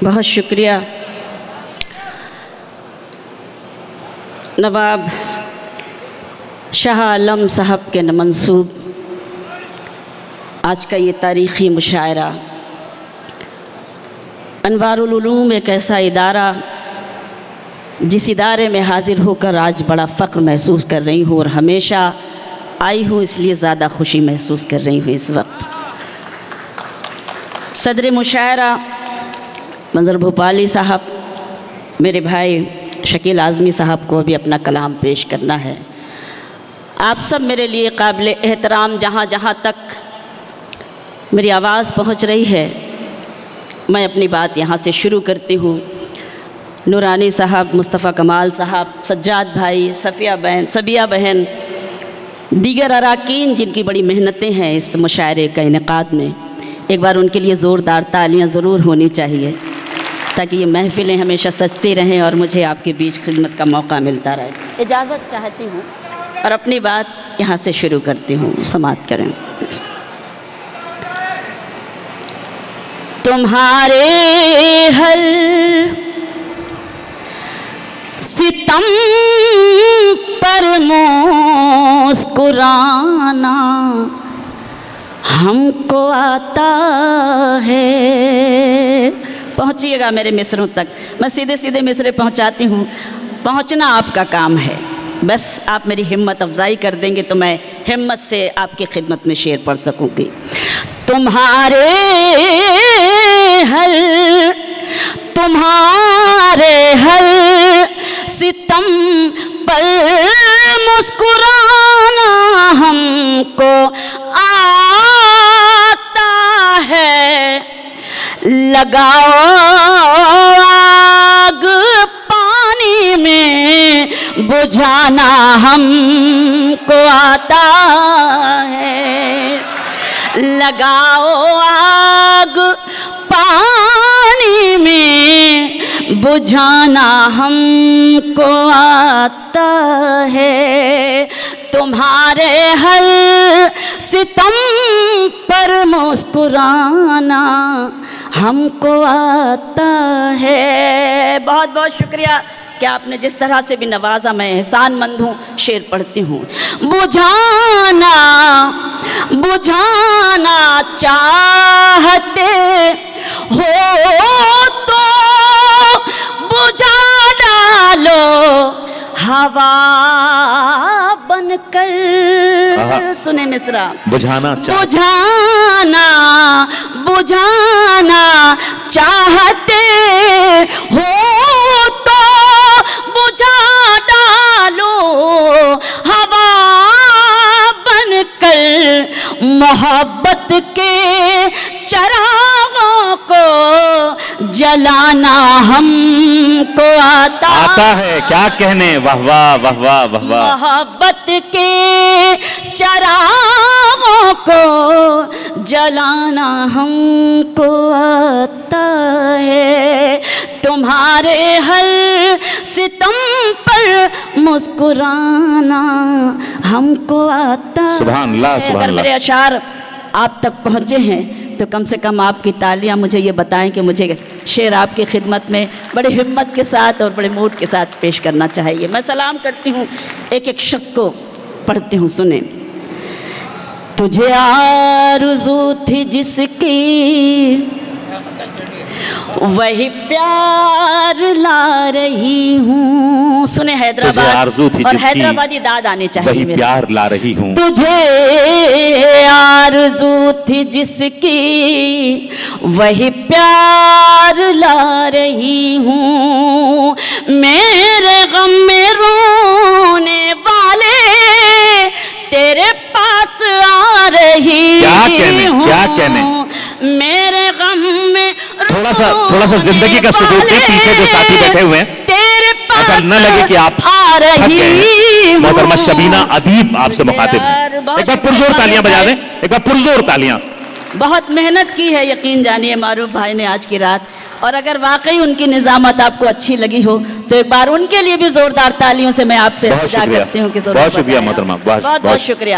بہت شکریہ نواب شاہ عالم صاحب کے منسوب آج کا یہ تاریخی مشاعرہ۔ انوار العلوم ایک ایسا ادارہ جس ادارے میں حاضر ہو کر آج بڑا فخر محسوس کر رہی ہوں، اور ہمیشہ آئی ہوں اس لیے زیادہ خوشی محسوس کر رہی ہوں اس وقت۔ صدر مشاعرہ منظر بھوپالی صاحب، میرے بھائی شکیل اعظمی صاحب کو بھی اپنا کلام پیش کرنا ہے۔ آپ سب میرے لیے قابل احترام، جہاں جہاں تک میری آواز پہنچ رہی ہے میں اپنی بات یہاں سے شروع کرتی ہوں۔ نورانی صاحب، مصطفیٰ کمال صاحب، سجاد بھائی، صفیہ بہن، دیگر اراکین جن کی بڑی محنتیں ہیں اس مشاعرے کا انعقاد میں، ایک بار ان کے لیے زوردار تالیاں ضرور ہونی چاہیے تاکہ یہ محفلیں ہمیشہ سجتی رہیں اور مجھے آپ کے بیچ خدمت کا موقع ملتا رہے۔ اجازت چاہتی ہوں اور اپنی بات یہاں سے شروع کرتی ہوں، سماعت کریں۔ تمہارے ہر ستم پر مسکرانا ہم کو آتا ہے۔ پہنچیے گا میرے مصروں تک، میں سیدھے سیدھے مصرے پہنچاتی ہوں، پہنچنا آپ کا کام ہے، بس آپ میری ہمت افزائی کر دیں گے تو میں ہمت سے آپ کی خدمت میں شعر پڑھ سکوں گی۔ تمہارے ہر ستم پر مسکرانا ہم کو آتا ہے، لگاؤ آگ پانی میں بجھانا ہم کو آتا ہے، لگاؤ آگ پانی میں بجھانا ہم کو آتا ہے، تمہارے ہر ستم پر مسکرانا ہم کو آتا ہے۔ بہت بہت شکریہ کہ آپ نے جس طرح سے بھی نوازا، میں احسان مند ہوں، شعر پڑھتی ہوں۔ بجھانا چاہتے ہو تو بجھا ڈالو ہوا بن کر۔ سنیں مصرع۔ بجھانا چاہتے ہو تو بجھا ڈالو ہوا بن کر، محبت کے چراغوں کو جلانا ہم کو آتا ہے۔ کیا کہنے، واہ واہ واہ واہ واہ واہ۔ محبت کے چراغوں کو جلانا ہم کو آتا ہے، تمہارے ہر ستم پر مسکرانا ہم کو آتا ہے۔ سبحان اللہ، سبحان اللہ۔ اگر میرے اشعار آپ تک پہنچے ہیں تو کم سے کم آپ کی تالیاں مجھے یہ بتائیں کہ مجھے شعر آپ کی خدمت میں بڑے ہمت کے ساتھ اور بڑے موڈ کے ساتھ پیش کرنا چاہیے۔ میں سلام کرتی ہوں، ایک ایک شخص کو پڑھتی ہوں، سنیں۔ تجھے آرزو تھی جس کی وہی پیار لا رہی ہوں۔ سنیں حیدرآباد اور حیدرآبادی داد آنے چاہیے، وہی پیار لا رہی ہوں۔ تجھے آرزو تھی جس کی وہی پیار لا رہی ہوں، میرے غم میں رونے والے تیرے پاس آ رہی ہوں۔ کیا کہنے میرے غم میں تھوڑا سا زندگی کا سلوک دے، پیچھے جو ساتھی بیٹھے ہوئے ہیں ایسا نہ لگے کہ آپ تھک گئے ہیں۔ محترمہ شبینہ ادیب آپ سے مخاطب ہیں، ایک بار پرزور تالیاں بجا دیں، ایک بار پرزور تالیاں۔ بہت محنت کی ہے یقین جانیے معروف بھائی نے آج کی رات، اور اگر واقعی ان کی نظامت آپ کو اچھی لگی ہو تو ایک بار ان کے لیے بھی زوردار تالیوں سے میں آپ سے التجا کرتی ہوں کہ بہت شکریہ محترمہ، بہت بہت شکریہ۔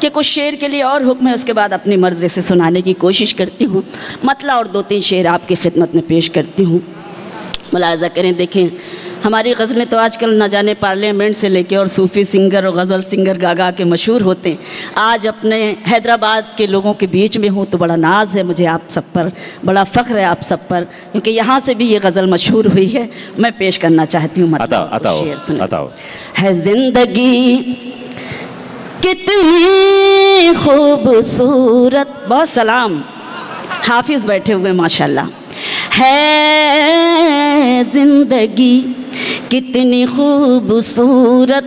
کہ کچھ شعر کے لیے اور حکم ہے، اس کے بعد اپنی مرضی سے سنانے کی کوشش کرتی ہوں، مطلع اور 2-3 شعر آپ کی خدمت میں پیش کرتی ہوں۔ ملاحظہ کریں، دیکھیں ہماری غزلیں تو آج کل نہ جانے پارلیمنٹ سے لے کے اور صوفی سنگر اور غزل سنگر گاگا کے مشہور ہوتے ہیں۔ آج اپنے حیدرآباد کے لوگوں کے بیچ میں ہوں تو بڑا ناز ہے مجھے آپ سب پر، بڑا فخر ہے آپ سب پر، کیونکہ یہاں سے بھی یہ غزل مشہور ہوئی ہے۔ میں پیش کرنا چاہتی ہوں شعر سنیں۔ ہے زندگی کتنی خوبصورت، بہت سلام، حافظ بیٹھے ہوئے ماشاءاللہ۔ ہے زندگی کتنی خوبصورت،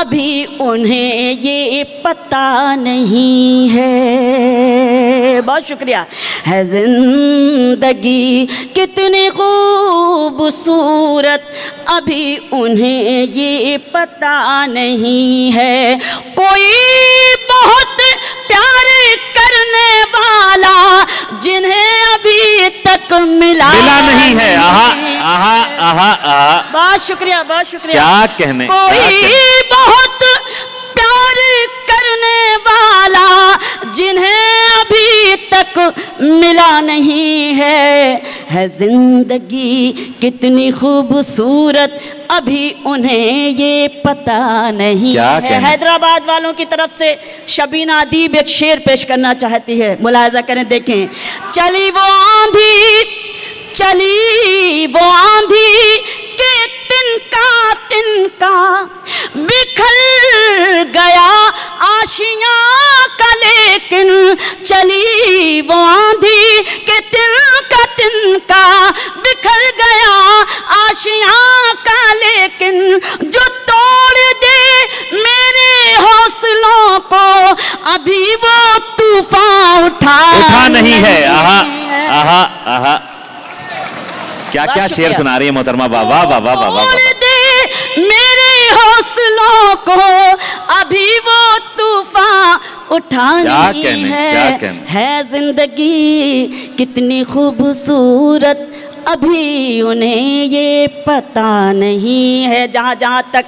ابھی انہیں یہ پتہ نہیں ہے۔ بہت شکریہ۔ ہے زندگی کتنی خوبصورت، ابھی انہیں یہ پتہ نہیں ہے، کوئی بہت پیار کرنے والا جنہیں ابھی تک ملا نہیں ہے۔ بہت شکریہ، بہت شکریہ۔ کیا کہنے، کوئی بہت پیار کرنے والا جنہیں ابھی تک ملا نہیں ہے زندگی کتنی خوبصورت، ابھی انہیں یہ پتہ نہیں ہے۔ حیدرآباد والوں کی طرف سے شبینہ ادیب ایک شعر پیش کرنا چاہتی ہے، ملاحظہ کریں، دیکھیں۔ چلی وہ آندھی، چلی وہ آندھی کہ تنکا بکھر گیا آشیاں کا، لیکن چلی وہ آندھی کہ تنکا بکھر گیا آشیاں کا، لیکن جو توڑ دے میرے حوصلوں کو ابھی وہ طوفان اٹھا نہیں ہے۔ کیا شعر سنا رہی ہے محترمہ، واہ واہ واہ واہ واہ۔ توڑ دے میرے حوصلوں کو ابھی وہ طوفان اٹھا نہیں ہے زندگی کتنی خوبصورت، ابھی انہیں یہ پتہ نہیں ہے۔ جہاں جہاں تک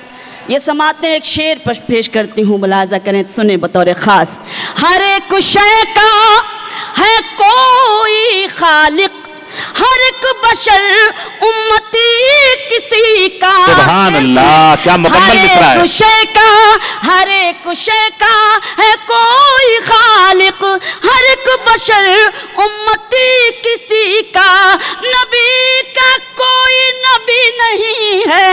یہ سماعتیں ایک شعر پیش کرتی ہوں، ملاحظہ کریں، سنیں بطور خاص۔ ہر ایک شے کا ہے کوئی خالق، ہر ایک بشر امتی کسی کا، سبحان اللہ، کیا مکمل مصرع ہے۔ ہر ایک شے کا ہے کوئی خالق، ہر ایک بشر امتی کسی کا، نبی کا کوئی نبی نہیں ہے،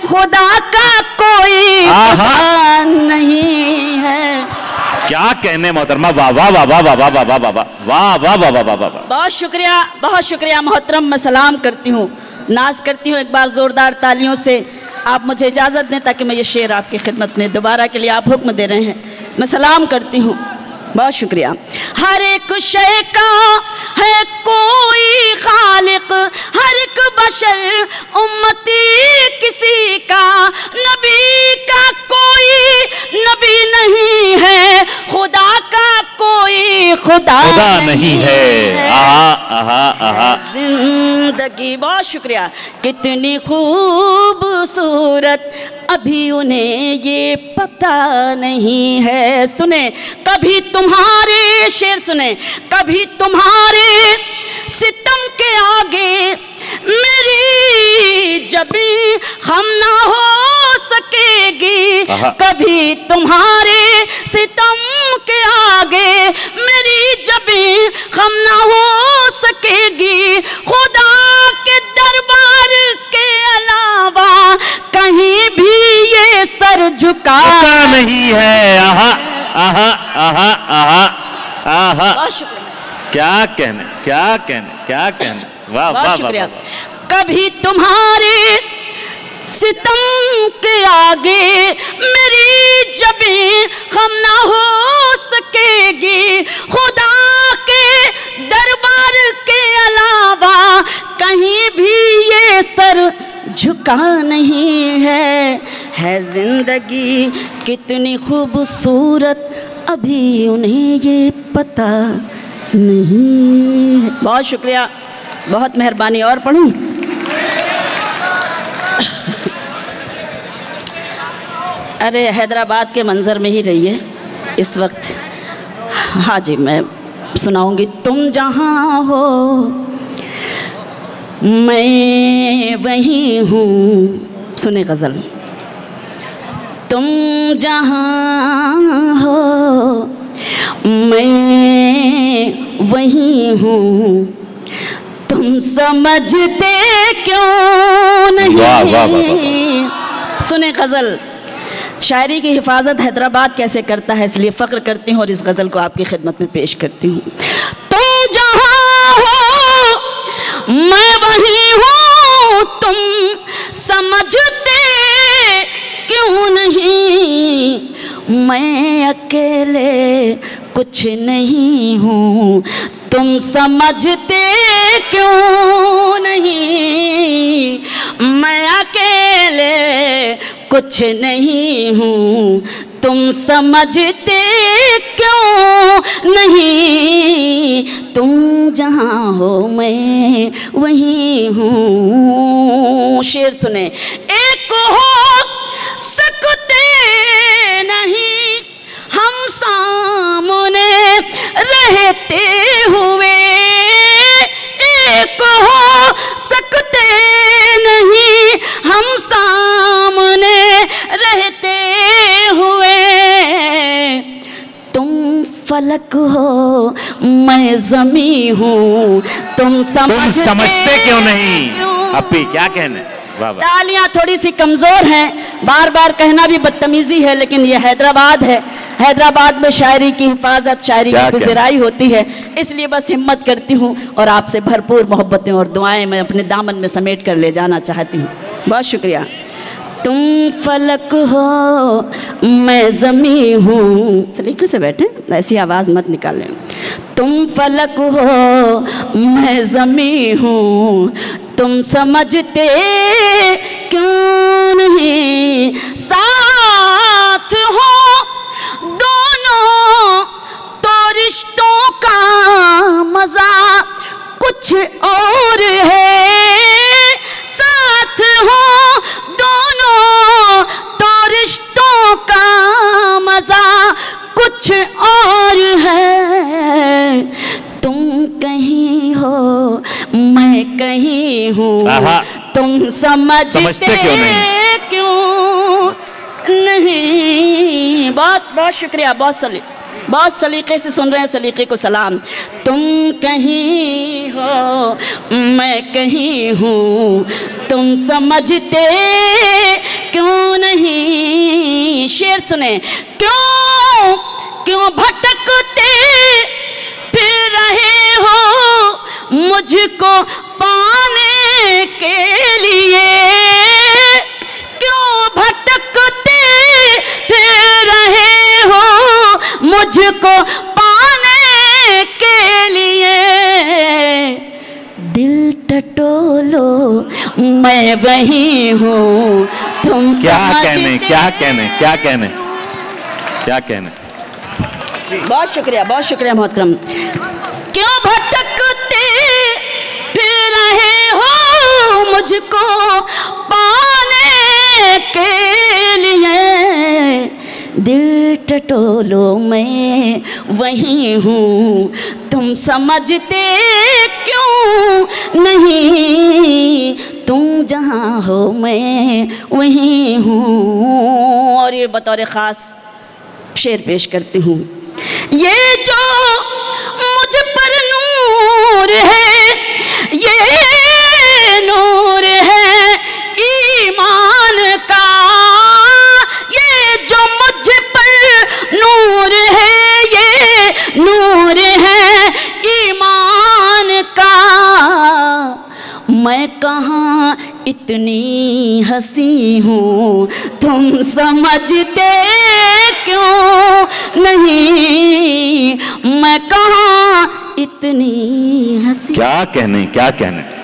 خدا کا کوئی خدا نہیں ہے۔ کیا کہنے محترمہ، واہ واہ واہ واہ واہ واہ واہ واہ واہ واہ واہ واہ واہ۔ بہت شکریہ، بہت شکریہ محترم، میں سلام کرتی ہوں، ناز کرتی ہوں ایک بار زوردار تالیوں سے۔ آپ مجھے اجازت دیں تاکہ میں یہ شعر آپ کی خدمت میں دوبارہ کے لیے آپ حکم دے رہے ہیں، میں سلام کرتی ہوں، بہت شکریہ۔ ہر ایک شے کا ہے کوئی خالق، ہر ایک بشر امتی کسی کا، نبی کا کوئی نبی نہیں ہے، خدا کا کوئی خدا نہیں ہے۔ زندگی، بہت شکریہ، کتنی خوبصورت، ابھی انہیں یہ پتہ نہیں ہے۔ سنیں، کبھی تمہارے شعر سنیں، کبھی تمہارے ستم کے آگے میری جبیں خم نہ ہو سکے گی، کبھی تمہارے ستم کے آگے میری جبیں خم نہ ہو سکے گی، خدا کے دربار کے علاوہ کہیں بھی یہ سر جھکا نہیں ہے۔ کیا کہنے، کیا کہنے، کیا کہنے، واہ واہ واہ۔ کبھی تمہارے ستم کے آگے میری جبیں خم نہ ہو سکے گی، خدا کے دربار کے علاوہ کہیں بھی یہ سر جھکا نہیں ہے زندگی کتنی خوبصورت، ابھی انہیں یہ پتہ نہیں ہے۔ بہت شکریہ، بہت مہربانی۔ اور پڑھوں؟ ارے حیدرآباد کے منظر میں ہی رہیے، اس وقت ہاں جی میں سناؤں گی. تم جہاں ہو میں وہیں ہوں. سنیں غزل. تم جہاں ہو میں وہیں ہوں, تم سمجھتے کیوں نہیں. سنیں غزل. شاعری کی حفاظت حیدرآباد کیسے کرتا ہے, اس لیے فخر کرتی ہوں اور اس غزل کو آپ کی خدمت میں پیش کرتی ہوں. تم جہاں ہو میں وہیں ہوں, تم سمجھتے کیوں نہیں. میں اکیلے کچھ نہیں ہوں, تم سمجھتے کیوں نہیں. میں اکیلے کچھ نہیں ہوں, تم سمجھتے کیوں نہیں. تم جہاں ہو میں وہیں ہوں. شعر سنیں. ایک ہو سکتے نہیں ہم سامنے رہتے ہوئے, ایک ہو سکتے نہیں ہم سامنے رہتے ہوئے. تم فلک ہو میں زمیں ہوں, تم سمجھتے کیوں نہیں. اپی کیا کہنے. تالیاں تھوڑی سی کمزور ہیں, بار بار کہنا بھی بدتمیزی ہے, لیکن یہ حیدرآباد ہے. حیدرآباد میں شاعری کی حفاظت, شاعری کی پذیرائی ہوتی ہے, اس لیے بس ہمت کرتی ہوں اور آپ سے بھرپور محبتیں اور دعائیں میں اپنے دامن میں سمیٹ کر لے جانا چاہتی ہوں. بہت شکریہ. تم فلک ہو میں زمیں ہوں. سلیقے سے بیٹھیں, ایسی آواز مت نکالیں. تم فلک ہو میں زمیں ہوں, تم سمجھتے کیوں نہیں. ساتھ ہو دونوں تو رشتوں کا مزہ کچھ اور ہے. ساتھ ہو دونوں تو رشتوں کا مزہ کچھ اور ہے. تم کہیں ہو میں کہیں ہوں, تم سمجھتے کیوں نہیں. بہت بہت شکریہ. بہت سلیقے سے سن رہے ہیں, سلیقے کو سلام. تم کہیں ہو میں کہیں ہوں, تم سمجھتے کیوں نہیں. شعر سنیں. کیوں بھٹکتے پھر رہے ہو مجھ کو پانے کے لیے. کیوں بھٹکتے پھر رہے ہو مجھ کو پانے کے لیے. دل ٹٹولو میں وہیں ہوں, تم کیا کہنے. بہت شکریہ محترم. کیوں بھٹکتے پھر رہے ہو مجھ کو پانے کے لیے. دل ٹٹولو میں وہیں ہوں, تم سمجھتے کیوں نہیں. تم جہاں ہو میں وہیں ہوں. اور یہ بطور خاص شعر پیش کرتی ہوں. یہ جو مجھ پر نور ہے, یہ نور ہے ایمان کا. یہ جو مجھ پر نور ہے, یہ نور ہے ایمان کا. میں کہاں اتنی ہنسی ہوں, تم سمجھتے کیوں نہیں. میں کہاں اتنی ہنسی. کیا کہنے.